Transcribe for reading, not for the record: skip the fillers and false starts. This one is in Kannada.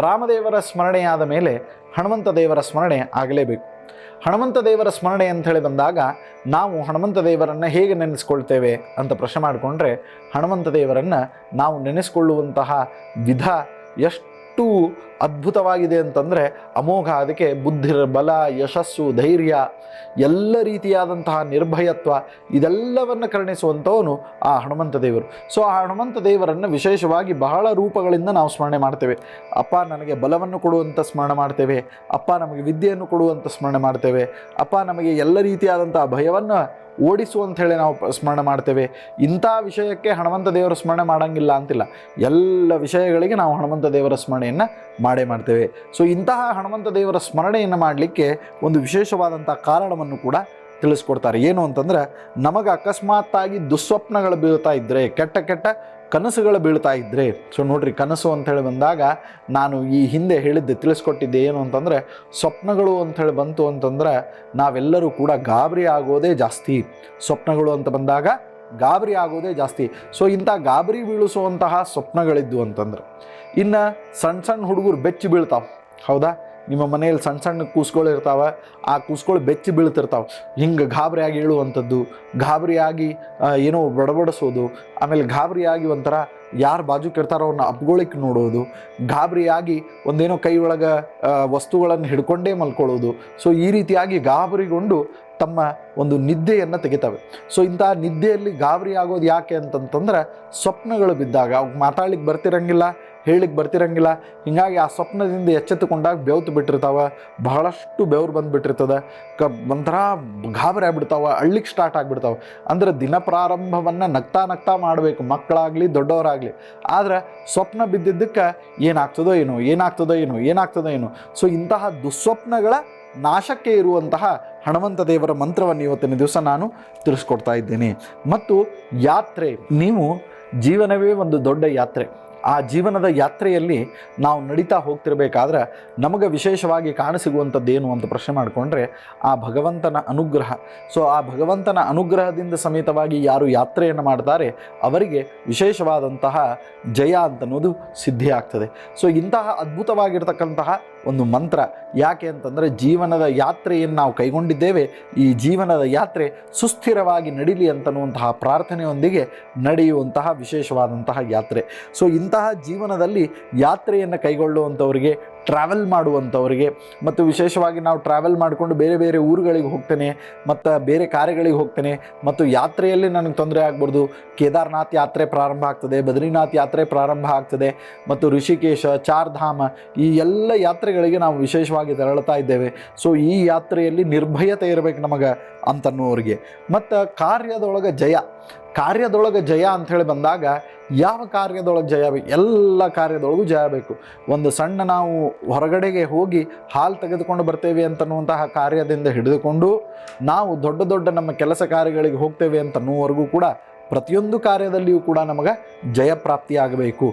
ರಾಮದೇವರ ಸ್ಮರಣೆಯಾದ ಮೇಲೆ ಹನುಮಂತ ದೇವರ ಸ್ಮರಣೆ ಆಗಲೇಬೇಕು. ಹನುಮಂತ ದೇವರ ಸ್ಮರಣೆ ಅಂಥೇಳಿ ಬಂದಾಗ ನಾವು ಹನುಮಂತ ದೇವರನ್ನು ಹೇಗೆ ನೆನೆಸ್ಕೊಳ್ತೇವೆ ಅಂತ ಪ್ರಶ್ನೆ ಮಾಡಿಕೊಂಡ್ರೆ, ಹನುಮಂತ ದೇವರನ್ನು ನಾವು ನೆನೆಸ್ಕೊಳ್ಳುವಂತಹ ವಿಧ ಎಷ್ಟು ಅದ್ಭುತವಾಗಿದೆ ಅಂತಂದರೆ ಅಮೋಘ. ಅದಕ್ಕೆ ಬುದ್ಧಿರ್, ಬಲ, ಯಶಸ್ಸು, ಧೈರ್ಯ, ಎಲ್ಲ ರೀತಿಯಾದಂತಹ ನಿರ್ಭಯತ್ವ ಇದೆಲ್ಲವನ್ನು ಕರುಣಿಸುವಂಥವನು ಆ ಹನುಮಂತ ದೇವರು. ಸೊ ಆ ಹನುಮಂತ ದೇವರನ್ನು ವಿಶೇಷವಾಗಿ ಬಹಳ ರೂಪಗಳಿಂದ ನಾವು ಸ್ಮರಣೆ ಮಾಡ್ತೇವೆ. ಅಪ್ಪ ನನಗೆ ಬಲವನ್ನು ಕೊಡುವಂಥ ಸ್ಮರಣೆ ಮಾಡ್ತೇವೆ, ಅಪ್ಪ ನಮಗೆ ವಿದ್ಯೆಯನ್ನು ಕೊಡುವಂಥ ಸ್ಮರಣೆ ಮಾಡ್ತೇವೆ, ಅಪ್ಪ ನಮಗೆ ಎಲ್ಲ ರೀತಿಯಾದಂಥ ಭಯವನ್ನು ಓಡಿಸುವಂಥೇಳಿ ನಾವು ಸ್ಮರಣೆ ಮಾಡ್ತೇವೆ. ಇಂಥ ವಿಷಯಕ್ಕೆ ಹನುಮಂತ ದೇವರ ಸ್ಮರಣೆ ಮಾಡೋಂಗಿಲ್ಲ ಅಂತಿಲ್ಲ, ಎಲ್ಲ ವಿಷಯಗಳಿಗೆ ನಾವು ಹನುಮಂತ ದೇವರ ಸ್ಮರಣೆಯನ್ನು ಮಾಡೇ ಮಾಡ್ತೇವೆ. ಸೊ ಇಂತಹ ಹನುಮಂತ ದೇವರ ಸ್ಮರಣೆಯನ್ನು ಮಾಡಲಿಕ್ಕೆ ಒಂದು ವಿಶೇಷವಾದಂಥ ಕಾರಣವನ್ನು ಕೂಡ ತಿಳಿಸ್ಕೊಡ್ತಾರೆ. ಏನು ಅಂತಂದ್ರೆ, ನಮಗೆ ಅಕಸ್ಮಾತ್ತಾಗಿ ದುಸ್ವಪ್ನಗಳು ಬೀಳ್ತಾ ಇದ್ದರೆ, ಕೆಟ್ಟ ಕೆಟ್ಟ ಕನಸುಗಳು ಬೀಳ್ತಾ ಇದ್ದರೆ, ಸೊ ನೋಡ್ರಿ, ಕನಸು ಅಂಥೇಳಿ ಬಂದಾಗ ನಾನು ಈ ಹಿಂದೆ ಹೇಳಿದ್ದೆ, ತಿಳಿಸ್ಕೊಟ್ಟಿದ್ದೆ. ಏನು ಅಂತಂದರೆ, ಸ್ವಪ್ನಗಳು ಅಂಥೇಳಿ ಬಂತು ಅಂತಂದ್ರೆ ನಾವೆಲ್ಲರೂ ಕೂಡ ಗಾಬರಿ ಆಗೋದೇ ಜಾಸ್ತಿ. ಸ್ವಪ್ನಗಳು ಅಂತ ಬಂದಾಗ ಗಾಬರಿ ಆಗೋದೇ ಜಾಸ್ತಿ. ಸೊ ಇಂಥ ಗಾಬರಿ ಬೀಳಿಸುವಂತಹ ಸ್ವಪ್ನಗಳಿದ್ದು ಅಂತಂದ್ರೆ, ಇನ್ನು ಸಣ್ಣ ಸಣ್ಣ ಹುಡುಗರು ಬೆಚ್ಚಿ ಬೀಳ್ತಾವೆ. ಹೌದಾ? ನಿಮ್ಮ ಮನೆಯಲ್ಲಿ ಸಣ್ಣ ಸಣ್ಣ ಕೂಸುಗಳು ಇರ್ತಾವೆ, ಆ ಕೂಸುಗಳು ಬೆಚ್ಚಿ ಬೀಳ್ತಿರ್ತಾವೆ. ಹಿಂಗೆ ಗಾಬರಿಯಾಗಿ ಹೇಳುವಂಥದ್ದು, ಗಾಬರಿಯಾಗಿ ಏನೋ ಬಡಬಡಿಸೋದು, ಆಮೇಲೆ ಗಾಬರಿಯಾಗಿ ಒಂಥರ ಯಾರು ಬಾಜುಕ್ ಇರ್ತಾರೋ ಅವ್ರನ್ನ ಅಪ್ಗೊಳಿಕ್ಕೆ ನೋಡೋದು, ಗಾಬರಿಯಾಗಿ ಒಂದೇನೋ ಕೈ ಒಳಗೆ ವಸ್ತುಗಳನ್ನು ಹಿಡ್ಕೊಂಡೇ ಮಲ್ಕೊಳ್ಳೋದು. ಸೊ ಈ ರೀತಿಯಾಗಿ ಗಾಬರಿಗೊಂಡು ತಮ್ಮ ಒಂದು ನಿದ್ದೆಯನ್ನು ತೆಗಿತವೆ. ಸೊ ಇಂಥ ನಿದ್ದೆಯಲ್ಲಿ ಗಾಬರಿ ಆಗೋದು ಯಾಕೆ ಅಂತಂತಂದ್ರೆ, ಸ್ವಪ್ನಗಳು ಬಿದ್ದಾಗ ಅವು ಮಾತಾಡ್ಲಿಕ್ಕೆ ಬರ್ತಿರಂಗಿಲ್ಲ, ಹೇಳಿಕ್ಕೆ ಬರ್ತಿರಂಗಿಲ್ಲ. ಹೀಗಾಗಿ ಆ ಸ್ವಪ್ನದಿಂದ ಎಚ್ಚೆತ್ತುಕೊಂಡಾಗ ಬೆವ್ತು ಬಿಟ್ಟಿರ್ತಾವೆ, ಬಹಳಷ್ಟು ಬೆವ್ರು ಬಂದುಬಿಟ್ಟಿರ್ತದೆ, ಒಂಥರ ಗಾಬರಿ ಆಗ್ಬಿಡ್ತಾವೆ, ಅಳ್ಳಿಕ್ಕೆ ಸ್ಟಾರ್ಟ್ ಆಗಿಬಿಡ್ತಾವೆ. ಅಂದರೆ ದಿನ ಪ್ರಾರಂಭವನ್ನು ನಗ್ತಾ ನಗ್ತಾ ಮಾಡಬೇಕು, ಮಕ್ಕಳಾಗಲಿ ದೊಡ್ಡವರಾಗಲಿ. ಆದರೆ ಸ್ವಪ್ನ ಬಿದ್ದಿದ್ದಕ್ಕೆ ಏನಾಗ್ತದೋ ಏನೋ. ಸೊ ಇಂತಹ ದುಸ್ವಪ್ನಗಳ ನಾಶಕ್ಕೆ ಇರುವಂತಹ ಹನುಮಂತ ದೇವರ ಮಂತ್ರವನ್ನು ಇವತ್ತಿನ ದಿವಸ ನಾನು ತಿಳಿಸ್ಕೊಡ್ತಾ ಇದ್ದೇನೆ. ಮತ್ತು ಯಾತ್ರೆ, ನೀವು ಜೀವನವೇ ಒಂದು ದೊಡ್ಡ ಯಾತ್ರೆ. ಆ ಜೀವನದ ಯಾತ್ರೆಯಲ್ಲಿ ನಾವು ನಡೀತಾ ಹೋಗ್ತಿರ್ಬೇಕಾದ್ರೆ ನಮಗೆ ವಿಶೇಷವಾಗಿ ಕಾಣಸಿಗುವಂಥದ್ದೇನು ಅಂತ ಪ್ರಶ್ನೆ ಮಾಡಿಕೊಂಡ್ರೆ, ಆ ಭಗವಂತನ ಅನುಗ್ರಹ. ಸೊ ಆ ಭಗವಂತನ ಅನುಗ್ರಹದಿಂದ ಸಮೇತವಾಗಿ ಯಾರು ಯಾತ್ರೆಯನ್ನು ಮಾಡ್ತಾರೆ ಅವರಿಗೆ ವಿಶೇಷವಾದಂತಹ ಜಯ ಅಂತನ್ನೋದು ಸಿದ್ಧಿ ಆಗ್ತದೆ. ಸೊ ಇಂತಹ ಅದ್ಭುತವಾಗಿರ್ತಕ್ಕಂತಹ ಒಂದು ಮಂತ್ರ ಯಾಕೆ ಅಂತಂದರೆ, ಜೀವನದ ಯಾತ್ರೆಯನ್ನು ನಾವು ಕೈಗೊಂಡಿದ್ದೇವೆ, ಈ ಜೀವನದ ಯಾತ್ರೆ ಸುಸ್ಥಿರವಾಗಿ ನಡೀಲಿ ಅಂತನ್ನುವಂತಹ ಪ್ರಾರ್ಥನೆಯೊಂದಿಗೆ ನಡೆಯುವಂತಹ ವಿಶೇಷವಾದಂತಹ ಯಾತ್ರೆ. ಸೊ ಇಂತಹ ಜೀವನದಲ್ಲಿ ಯಾತ್ರೆಯನ್ನು ಕೈಗೊಳ್ಳುವಂಥವರಿಗೆ, ಟ್ರಾವೆಲ್ ಮಾಡುವಂಥವರಿಗೆ, ಮತ್ತು ವಿಶೇಷವಾಗಿ ನಾವು ಟ್ರಾವೆಲ್ ಮಾಡಿಕೊಂಡು ಬೇರೆ ಬೇರೆ ಊರುಗಳಿಗೆ ಹೋಗ್ತೇನೆ ಮತ್ತು ಬೇರೆ ಕಾರ್ಯಗಳಿಗೆ ಹೋಗ್ತೇನೆ, ಮತ್ತು ಯಾತ್ರೆಯಲ್ಲಿ ನನಗೆ ತೊಂದರೆ ಆಗ್ಬಾರ್ದು. ಕೇದಾರ್ನಾಥ್ ಯಾತ್ರೆ ಪ್ರಾರಂಭ ಆಗ್ತದೆ, ಬದ್ರಿನಾಥ್ ಯಾತ್ರೆ ಪ್ರಾರಂಭ ಆಗ್ತದೆ, ಮತ್ತು ಋಷಿಕೇಶ, ಚಾರ್ಧಾಮ, ಈ ಎಲ್ಲ ಯಾತ್ರೆಗಳಿಗೆ ನಾವು ವಿಶೇಷವಾಗಿ ತೆರಳುತ್ತಾ ಇದ್ದೇವೆ. ಸೊ ಈ ಯಾತ್ರೆಯಲ್ಲಿ ನಿರ್ಭಯತೆ ಇರಬೇಕು ನಮಗೆ ಅಂತನ್ನುವರಿಗೆ. ಮತ್ತು ಕಾರ್ಯದೊಳಗೆ ಜಯ ಅಂಥೇಳಿ ಬಂದಾಗ, ಯಾವ ಕಾರ್ಯದೊಳಗೆ ಜಯ ಬೇಕು? ಎಲ್ಲ ಕಾರ್ಯದೊಳಗೂ ಜಯ ಬೇಕು. ಒಂದು ಸಣ್ಣ ನಾವು ಹೊರಗಡೆಗೆ ಹೋಗಿ ಹಾಲು ತೆಗೆದುಕೊಂಡು ಬರ್ತೇವೆ ಅಂತನ್ನುವಂತಹ ಕಾರ್ಯದಿಂದ ಹಿಡಿದುಕೊಂಡು ನಾವು ದೊಡ್ಡ ನಮ್ಮ ಕೆಲಸ ಕಾರ್ಯಗಳಿಗೆ ಹೋಗ್ತೇವೆ ಅಂತನ್ನುವರೆಗೂ ಕೂಡ ಪ್ರತಿಯೊಂದು ಕಾರ್ಯದಲ್ಲಿಯೂ ಕೂಡ ನಮಗೆ ಜಯಪ್ರಾಪ್ತಿಯಾಗಬೇಕು.